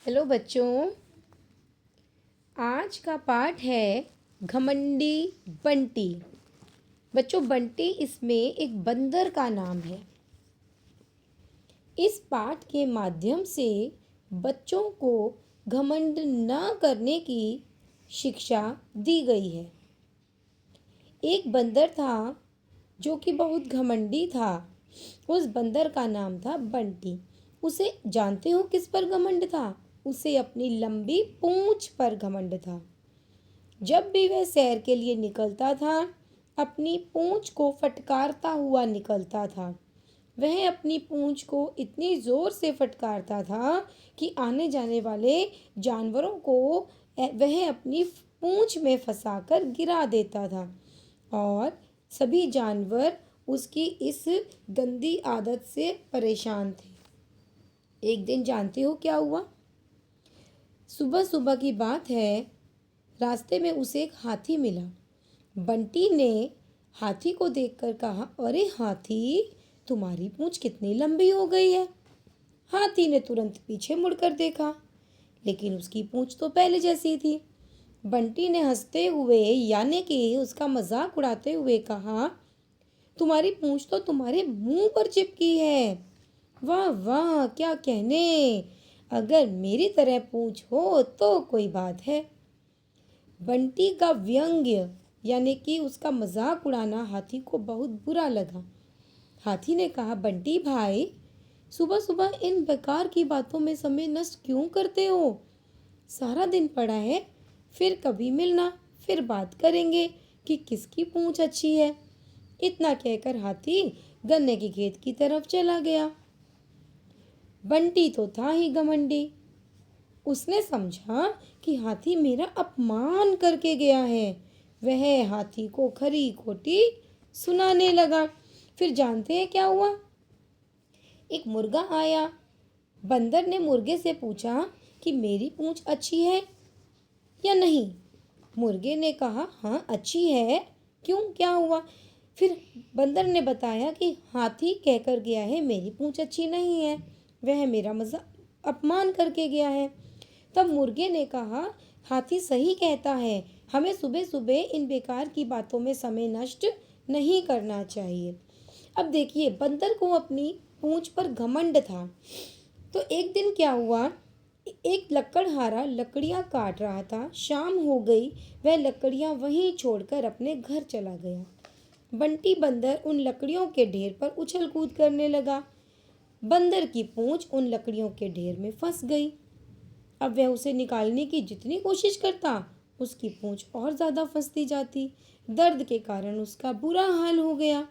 Hello बच्चों, आज का पाठ है घमंडी बंटी। बच्चों, बंटी इसमें एक बंदर का नाम है। इस पाठ के माध्यम से बच्चों को घमंड न करने की शिक्षा दी गई है। एक बंदर था जो कि बहुत घमंडी था। उस बंदर का नाम था बंटी। उसे जानते हो किस पर घमंड था? उसे अपनी लंबी पूंछ पर घमंड था। जब भी वह सैर के लिए निकलता था, अपनी पूंछ को फटकारता हुआ निकलता था। वह अपनी पूंछ को इतनी जोर से फटकारता था कि आने जाने वाले जानवरों को वह अपनी पूंछ में फंसाकर गिरा देता था और सभी जानवर उसकी इस गंदी आदत से परेशान थे। एक दिन जानते हो क्या हुआ? सुबह सुबह की बात है। रास्ते में उसे एक हाथी मिला। बंटी ने हाथी को देखकर कहा, अरे हाथी, तुम्हारी पूंछ कितनी लंबी हो गई है। हाथी ने तुरंत पीछे मुड़कर देखा, लेकिन उसकी पूंछ तो पहले जैसी थी। बंटी ने हंसते हुए यानी कि उसका मजाक उड़ाते हुए कहा, तुम्हारी पूंछ तो तुम्हारे मुंह पर चिपकी है। वाह वाह, क्या कहने। अगर मेरी तरह पूंछ हो तो कोई बात है। बंटी का व्यंग्य यानी कि उसका मजाक उड़ाना हाथी को बहुत बुरा लगा। हाथी ने कहा, बंटी भाई, सुबह सुबह इन बेकार की बातों में समय नष्ट क्यों करते हो? सारा दिन पड़ा है, फिर कभी मिलना, फिर बात करेंगे कि किसकी पूंछ अच्छी है। इतना कहकर हाथी गन्ने की खेत की तरफ चला गया। बंटी तो था ही घमंडी। उसने समझा कि हाथी मेरा अपमान करके गया है। वह हाथी को खरी खोटी सुनाने लगा। फिर जानते हैं क्या हुआ? एक मुर्गा आया। बंदर ने मुर्गे से पूछा कि मेरी पूंछ अच्छी है या नहीं। मुर्गे ने कहा, हाँ अच्छी है। क्यों, क्या हुआ? फिर बंदर ने बताया कि हाथी कहकर गया है मेरी पूंछ अच्छी नहीं है, वह मेरा अपमान करके गया है। तब मुर्गे ने कहा, हाथी सही कहता है, हमें सुबह सुबह इन बेकार की बातों में समय नष्ट नहीं करना चाहिए। अब देखिए, बंदर को अपनी पूंछ पर घमंड था। तो एक दिन क्या हुआ, एक लकड़हारा लकड़ियां काट रहा था। शाम हो गई, वह लकड़ियां वहीं छोड़कर अपने घर चला गया। बंटी बंदर उन लकड़ियों के ढेर पर उछल कूद करने लगा। बंदर की पूंछ उन लकड़ियों के ढेर में फंस गई। अब वह उसे निकालने की जितनी कोशिश करता, उसकी पूंछ और ज्यादा फंसती जाती। दर्द के कारण उसका बुरा हाल हो गया।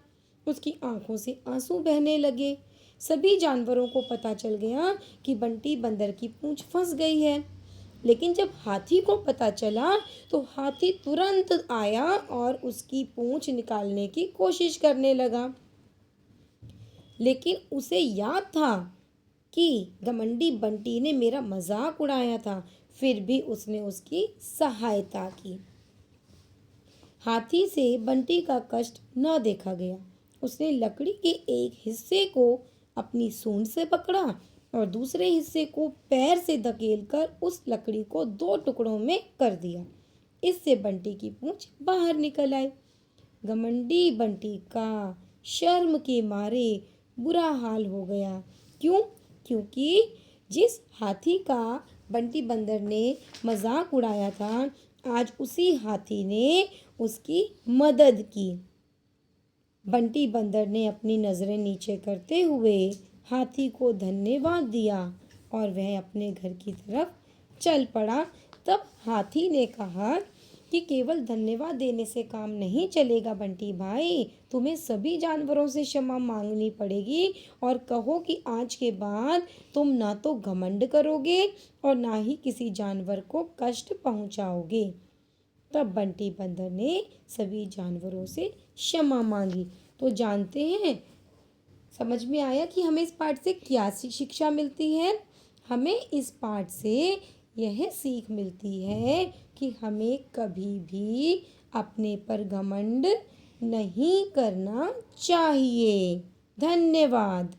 उसकी आंखों से आंसू बहने लगे। सभी जानवरों को पता चल गया कि बंटी बंदर की पूंछ फंस गई है। लेकिन जब हाथी को पता चला तो हाथी तुरंत आया और उसकी पूंछ निकालने की कोशिश करने लगा। लेकिन उसे याद था कि घमंडी बंटी ने मेरा मजाक उड़ाया था, फिर भी उसने उसकी सहायता की। हाथी से बंटी का कष्ट न देखा गया। उसने लकड़ी के एक हिस्से को अपनी सूंड से पकड़ा और दूसरे हिस्से को पैर से धकेलकर उस लकड़ी को दो टुकड़ों में कर दिया। इससे बंटी की पूंछ बाहर निकल आई। घमंडी बंटी का शर्म के मारे बुरा हाल हो गया। क्यों? क्योंकि जिस हाथी का बंटी बंदर ने मजाक उड़ाया था, आज उसी हाथी ने उसकी मदद की। बंटी बंदर ने अपनी नज़रें नीचे करते हुए हाथी को धन्यवाद दिया और वह अपने घर की तरफ चल पड़ा। तब हाथी ने कहा कि केवल धन्यवाद देने से काम नहीं चलेगा बंटी भाई, तुम्हें सभी जानवरों से क्षमा मांगनी पड़ेगी और कहो कि आज के बाद तुम ना तो घमंड करोगे और ना ही किसी जानवर को कष्ट पहुंचाओगे। तब बंटी बंदर ने सभी जानवरों से क्षमा मांगी। तो जानते हैं, समझ में आया कि हमें इस पाठ से क्या शिक्षा मिलती है? हमें इस पाठ से यह सीख मिलती है कि हमें कभी भी अपने पर घमंड नहीं करना चाहिए। धन्यवाद।